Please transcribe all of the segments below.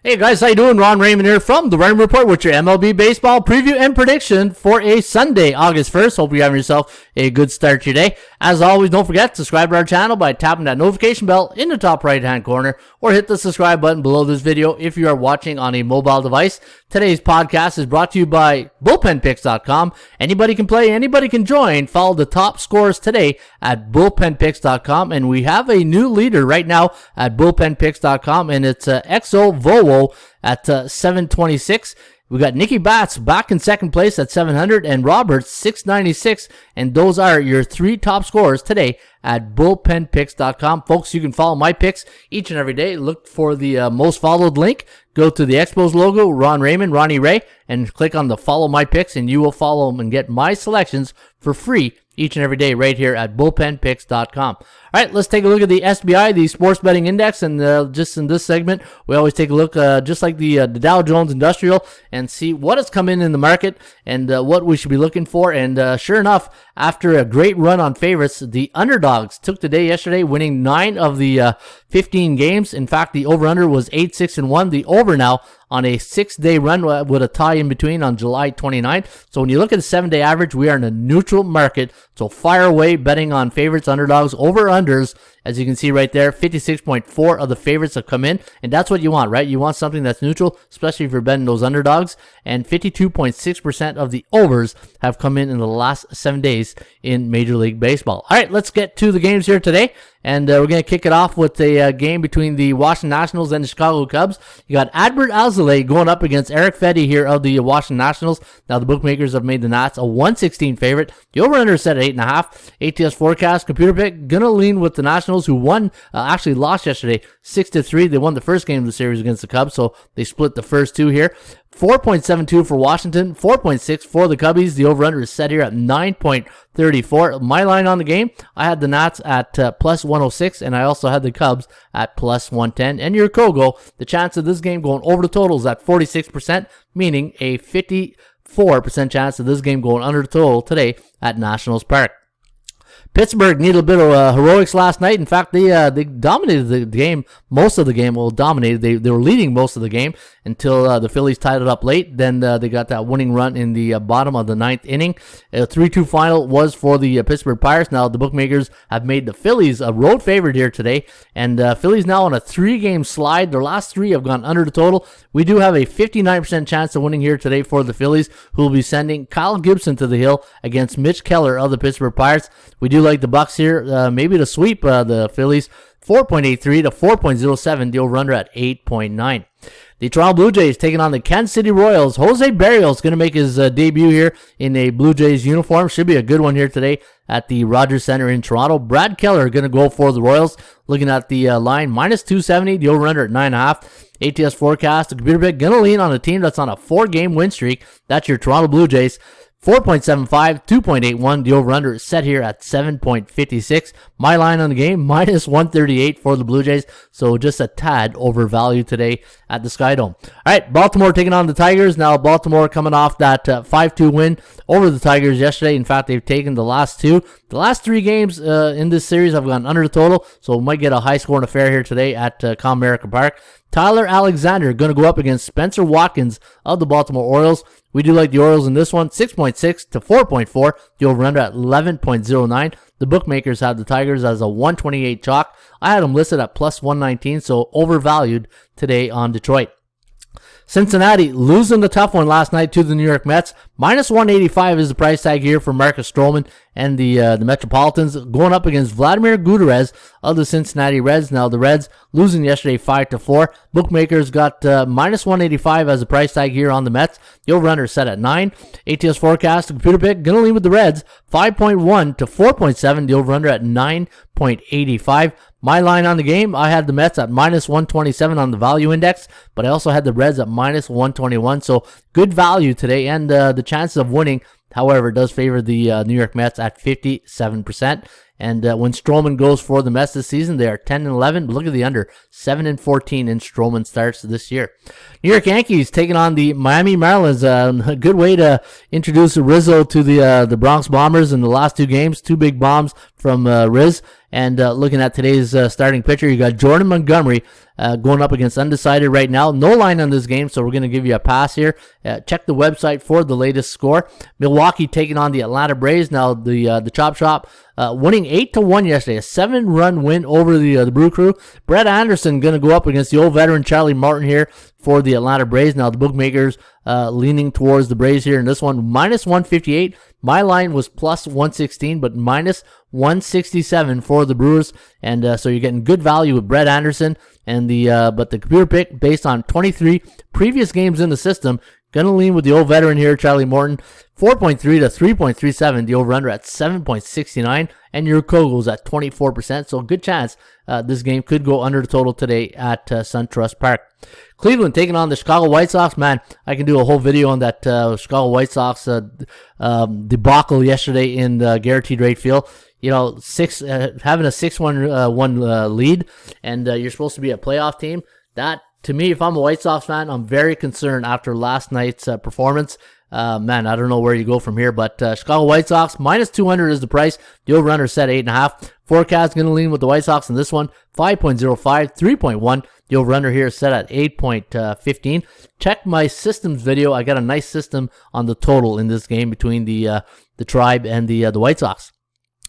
Hey guys, how you doing? Ron Raymond here from the Raymond Report with your MLB baseball preview and prediction for a Sunday, August 1st. Hope you're having yourself a good start to your day. As always, don't forget to subscribe to our channel by tapping that notification bell in the top right-hand corner or hit the subscribe button below this video if you are watching on a mobile device. Today's podcast is brought to you by bullpenpix.com. Anybody can play, anybody can join. Follow the top scorers today at bullpenpix.com, and we have a new leader right now at bullpenpix.com, and it's XO Volo at 726. We got Nicky Bats back in second place at 700 and Roberts 696. And those are your three top scorers today at bullpenpix.com. Folks, you can follow my picks each and every day. Look for the most followed link. Go to the Expos logo, Ron Raymond, Ronnie Ray, and click on the follow my picks, and you will follow them and get my selections for free each and every day right here at bullpenpix.com. All right, let's take a look at the SBI, the Sports Betting Index, and just in this segment, we always take a look just like the Dow Jones Industrial and see what has come in the market and what we should be looking for. And sure enough, after a great run on favorites, the underdogs took the day yesterday, winning 9 of the 15 games. In fact, the over-under was 8-6-1. The over now on a 6-day run with a tie in between on July 29th. So when you look at the 7-day average, we are in a neutral market. So fire away betting on favorites, underdogs, over-unders. As you can see right there, 56.4 of the favorites have come in, and that's what you want, right? You want something that's neutral, especially if you're betting those underdogs, and 52.6% of the overs have come in the last 7 days in Major League Baseball. All right, let's get to the games here today, and we're going to kick it off with a game between the Washington Nationals and the Chicago Cubs. You got Adbert Alzolay going up against Eric Fedde here of the Washington Nationals. Now, the bookmakers have made the Nats a 116 favorite. The over-under is set at 8.5. ATS forecast, computer pick, going to lean with the Nationals, who won, actually lost yesterday 6-3. They won the first game of the series against the Cubs, so they split the first two here. 4.72 for Washington, 4.6 for the Cubbies. The over-under is set here at 9.34. My line on the game, I had the Nats at plus 106, and I also had the Cubs at plus 110. And your Kogo, the chance of this game going over the total is at 46%, meaning a 54% chance of this game going under the total today at Nationals Park. Pittsburgh needed a bit of heroics last night. In fact, they dominated the game, most of the game. Well, dominated. They were leading most of the game until the Phillies tied it up late. Then they got that winning run in the bottom of the ninth inning. A 3-2 final was for the Pittsburgh Pirates. Now, the bookmakers have made the Phillies a road favorite here today. And Phillies now on a 3-game slide. Their last 3 have gone under the total. We do have a 59% chance of winning here today for the Phillies, who will be sending Kyle Gibson to the hill against Mitch Keller of the Pittsburgh Pirates. We do like the Bucks here, maybe to sweep the Phillies, 4.83 to 4.07, the over-under at 8.9. The Toronto Blue Jays taking on the Kansas City Royals. Jose Barrios going to make his debut here in a Blue Jays uniform. Should be a good one here today at the Rogers Center in Toronto. Brad Keller going to go for the Royals. Looking at the line, minus 270, the over-under at 9.5. ATS forecast, the computer pick, going to lean on a team that's on a 4-game win streak. That's your Toronto Blue Jays. 4.75, 2.81. The over-under is set here at 7.56. My line on the game, minus 138 for the Blue Jays. So just a tad overvalued today at the Sky Dome. All right, Baltimore taking on the Tigers. Now, Baltimore coming off that 5-2 win over the Tigers yesterday. In fact, they've taken the last 2. The last 3 games in this series have gone under the total. So we might get a high-scoring affair here today at Comerica Park. Tyler Alexander going to go up against Spencer Watkins of the Baltimore Orioles. We do like the Orioles in this one, 6.6 to 4.4. The over-under at 11.09. The bookmakers have the Tigers as a 128 chalk. I had them listed at plus 119, so overvalued today on Detroit. Cincinnati losing the tough one last night to the New York Mets. Minus 185 is the price tag here for Marcus Stroman and the Metropolitans, going up against Vladimir Gutierrez of the Cincinnati Reds. Now, the Reds losing yesterday 5-4. Bookmakers got minus 185 as a price tag here on the Mets. The over-under is set at 9. ATS forecast, the computer pick, going to lean with the Reds, 5.1 to 4.7. The over-under at 9.85. My line on the game, I had the Mets at minus 127 on the value index, but I also had the Reds at minus 121. So good value today, and the chances of winning, however, does favor the New York Mets at 57%. And when Stroman goes for the Mets this season, they are 10-11. But look at the under, 7-14 in Stroman starts this year. New York Yankees taking on the Miami Marlins. A good way to introduce Rizzo to the Bronx Bombers in the last 2 games. 2 big bombs from Riz. And looking at today's starting pitcher, you got Jordan Montgomery going up against undecided right now. No line on this game, so we're going to give you a pass here. Check the website for the latest score. Milwaukee taking on the Atlanta Braves. Now the Chop Shop winning 8-1 yesterday, a 7-run win over the Brew Crew. Brett Anderson going to go up against the old veteran Charlie Martin here for the Atlanta Braves. Now the bookmakers leaning towards the Braves here in this one, minus 158. My line was plus 116, but minus 167 for the Brewers, and so you're getting good value with Brett Anderson. And but the computer pick based on 23 previous games in the system, gonna lean with the old veteran here, Charlie Morton, 4.3 to 3.37. The over/under at 7.69, and your Kogels at 24%. So good chance this game could go under the total today at SunTrust Park. Cleveland taking on the Chicago White Sox. Man, I can do a whole video on that Chicago White Sox debacle yesterday in the Guaranteed Rate Field. You know, having a 6-1 lead, and you're supposed to be a playoff team. That, to me, if I'm a White Sox fan, I'm very concerned after last night's performance. Man, I don't know where you go from here, but Chicago White Sox, minus 200 is the price. The over-under set 8.5. Forecast going to lean with the White Sox in this one, 5.05, 3.1. The over-under here is set at 8.15. Check my systems video. I got a nice system on the total in this game between the Tribe and the White Sox.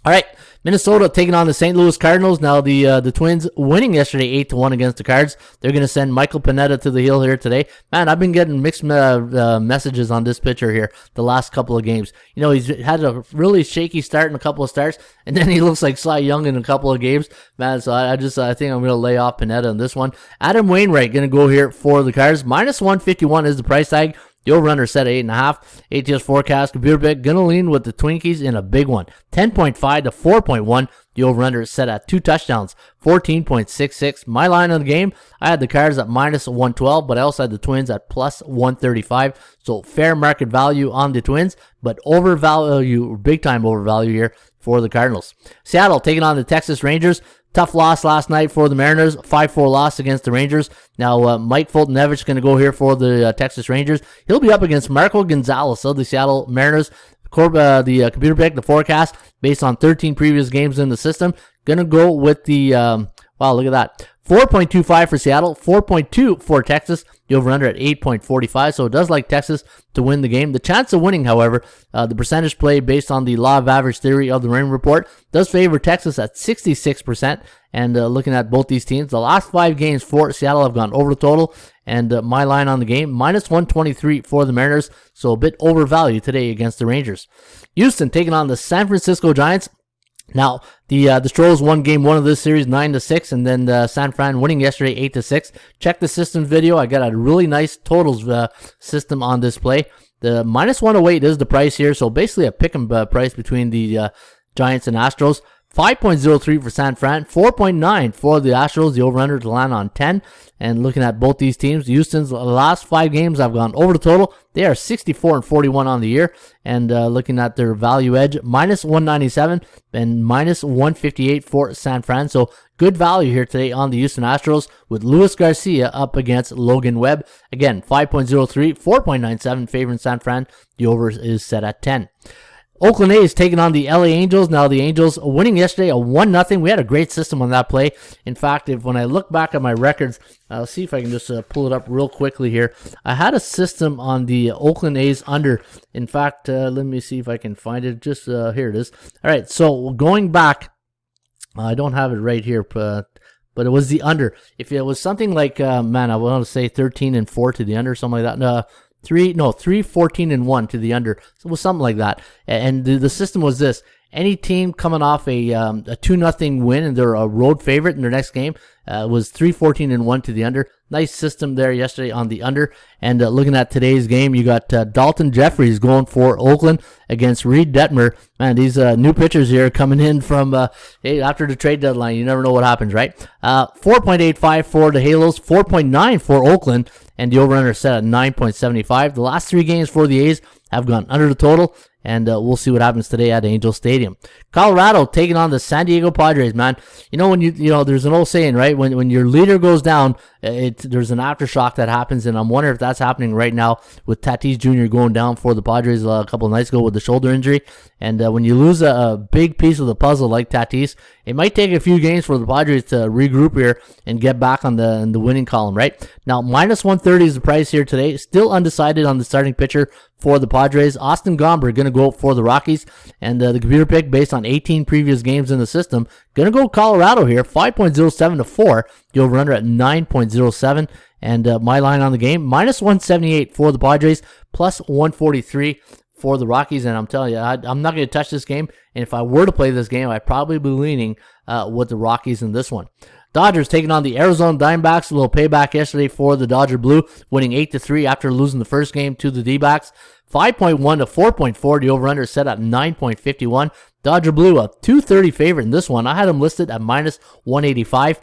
All right, Minnesota taking on the St. Louis Cardinals. Now the Twins winning yesterday 8-1 against the Cards. They're going to send Michael Pineda to the hill here today. Man, I've been getting mixed messages on this pitcher here the last couple of games. You know, he's had a really shaky start in a couple of starts, and then he looks like Cy Young in a couple of games. Man, so I think I'm going to lay off Pineda on this one. Adam Wainwright going to go here for the Cards. Minus 151 is the price tag. The over-under set at 8.5. ATS forecast, computer pick, going to lean with the Twinkies in a big one. 10.5 to 4.1. The over-under is set at 2 touchdowns. 14.66. My line on the game, I had the Cards at minus 112, but I also had the Twins at plus 135. So fair market value on the Twins, but overvalue, big time overvalue here for the Cardinals. Seattle taking on the Texas Rangers. Tough loss last night for the Mariners, 5-4 loss against the Rangers. Now, Mike Fultonevich going to go here for the Texas Rangers. He'll be up against Marco Gonzalez of the Seattle Mariners. The computer pick, the forecast, based on 13 previous games in the system, going to go with the, wow, look at that. 4.25 for Seattle, 4.2 for Texas. The over-under at 8.45, so it does like Texas to win the game. The chance of winning, however, the percentage play based on the law of average theory of the Raymond Report does favor Texas at 66%. And looking at both these teams, the last 5 games for Seattle have gone over the total. And my line on the game, minus 123 for the Mariners, so a bit overvalued today against the Rangers. Houston taking on the San Francisco Giants. Now, the Stros won game 1 of this series 9-6, and then San Fran winning yesterday 8-6. Check the systems video. I got a really nice totals system on display. The minus 108 is the price here, so basically a pick 'em price between the Giants and Astros. 5.03 for San Fran, 4.9 for the Astros, the over-under to land on 10. And looking at both these teams, Houston's last 5 games have gone over the total. They are 64-41 on the year. And looking at their value edge, minus 197 and minus 158 for San Fran. So good value here today on the Houston Astros with Luis Garcia up against Logan Webb. Again, 5.03, 4.97 favoring San Fran. The over is set at 10. Oakland A's taking on the LA Angels. Now, the Angels winning yesterday a 1-0. We had a great system on that play. In fact, when I look back at my records, I'll see if I can just pull it up real quickly here. I had a system on the Oakland A's under. In fact, let me see if I can find it. Just here it is. All right, so going back, I don't have it right here, but it was the under. If it was something like, man, I want to say 13-4 to the under, something like that. 3-14-1 to the under. So it was something like that. And the system was this. Any team coming off a 2-0 win and they're a road favorite in their next game was 3-14-1 to the under. Nice system there yesterday on the under. And looking at today's game, you got Dalton Jeffries going for Oakland against Reed Detmer. Man, these new pitchers here coming in from after the trade deadline. You never know what happens, right? 4.85 for the Halos, 4.9 for Oakland, and the over-under set at 9.75. The last 3 games for the A's have gone under the total. And we'll see what happens today at Angel Stadium. Colorado taking on the San Diego Padres, man. You know, when you know, there's an old saying, right? When your leader goes down, there's an aftershock that happens, and I'm wondering if that's happening right now with Tatis Jr. going down for the Padres a couple of nights ago with the shoulder injury. And when you lose a big piece of the puzzle like Tatis, it might take a few games for the Padres to regroup here and get back on the winning column, right? Now, minus 130 is the price here today. Still undecided on the starting pitcher for the Padres. Austin Gomber going to go for the Rockies, and the computer pick based on 18 previous games in the system going to go Colorado here, 5.07 to 4. The over-under at 9.07, and my line on the game, minus 178 for the Padres, plus 143 for the Rockies. And I'm telling you, I'm not going to touch this game, and if I were to play this game, I'd probably be leaning with the Rockies in this one. Dodgers taking on the Arizona Diamondbacks. A little payback yesterday for the Dodger Blue, winning 8-3 after losing the first game to the D-backs. 5.1 to 4.4. The over-under set at 9.51. Dodger Blue, a 230 favorite in this one. I had them listed at minus 185.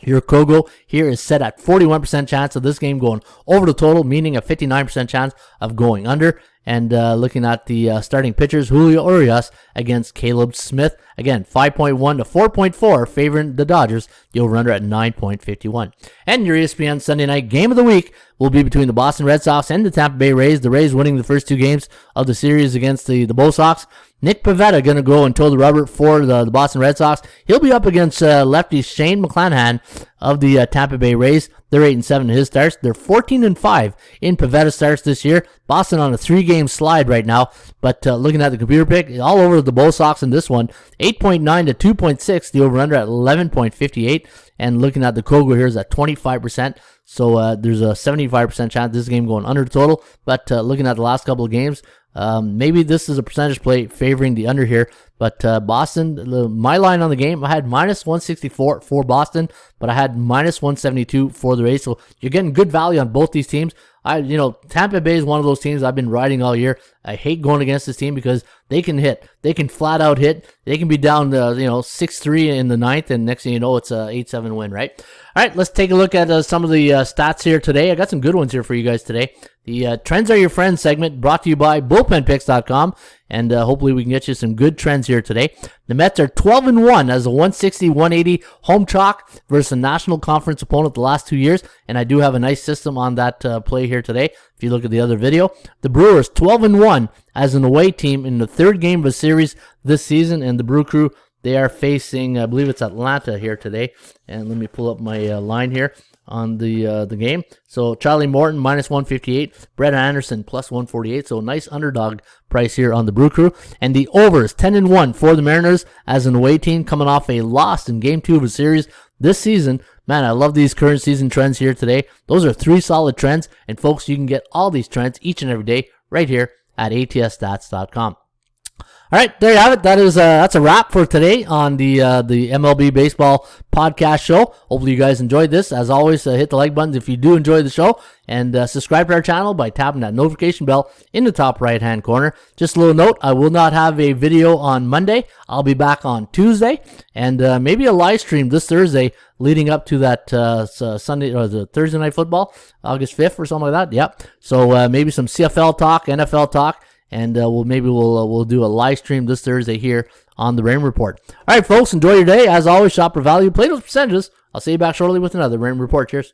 Your Kogo here is set at 41% chance of this game going over the total, meaning a 59% chance of going under. And looking at the starting pitchers, Julio Urias against Caleb Smith. Again, 5.1 to 4.4, favoring the Dodgers. The over-under at 9.51. And your ESPN Sunday night game of the week will be between the Boston Red Sox and the Tampa Bay Rays. The Rays winning the first two games of the series against the Bo Sox. Nick Pivetta going to go and toe the rubber for the Boston Red Sox. He'll be up against lefty Shane McClanahan of the Tampa Bay Rays. They're 8-7 in his starts. They're 14-5 in Pivetta starts this year. Boston on a 3-game slide right now. But looking at the computer pick, all over the Bo Sox in this one. 8.9 to 2.6. The over-under at 11.58. And looking at the Kogo here is at 25%. So there's a 75% chance this game going under the total. But looking at the last couple of games, maybe this is a percentage play favoring the under here. But Boston, my line on the game, I had minus 164 for Boston, but I had minus 172 for the Rays. So you're getting good value on both these teams. Tampa Bay is one of those teams I've been riding all year. I hate going against this team because they can hit. They can flat out hit. They can be down 6-3 in the ninth, and next thing you know, it's a 8-7 win, right? All right, let's take a look at some of the stats here today. I got some good ones here for you guys today. The Trends Are Your Friends segment brought to you by bullpenpix.com, and hopefully we can get you some good trends here today. The Mets are 12-1 as a 160-180 home chalk versus a National Conference opponent the last 2 years, and I do have a nice system on that play here today. If you look at the other video, the Brewers 12-1 as an away team in the third game of a series this season, and the Brew Crew, they are facing, I believe it's Atlanta here today. And let me pull up my line here on the game. So Charlie Morton minus 158, Brett Anderson plus 148. So nice underdog price here on the Brew Crew. And the overs 10-1 for the Mariners as an away team coming off a loss in Game 2 of a series this season. Man, I love these current season trends here today. Those are 3 solid trends. And folks, you can get all these trends each and every day right here at atsstats.com. All right, there you have it. That's a wrap for today on the MLB Baseball Podcast Show. Hopefully you guys enjoyed this. As always, hit the like button if you do enjoy the show, and subscribe to our channel by tapping that notification bell in the top right-hand corner. Just a little note, I will not have a video on Monday. I'll be back on Tuesday, and maybe a live stream this Thursday leading up to that Sunday or the Thursday Night Football, August 5th or something like that. Yep. So maybe some CFL talk, NFL talk. And we'll do a live stream this Thursday here on the Raymond Report. All right, folks, enjoy your day. As always, shop for value, play those percentages. I'll see you back shortly with another Raymond Report. Cheers.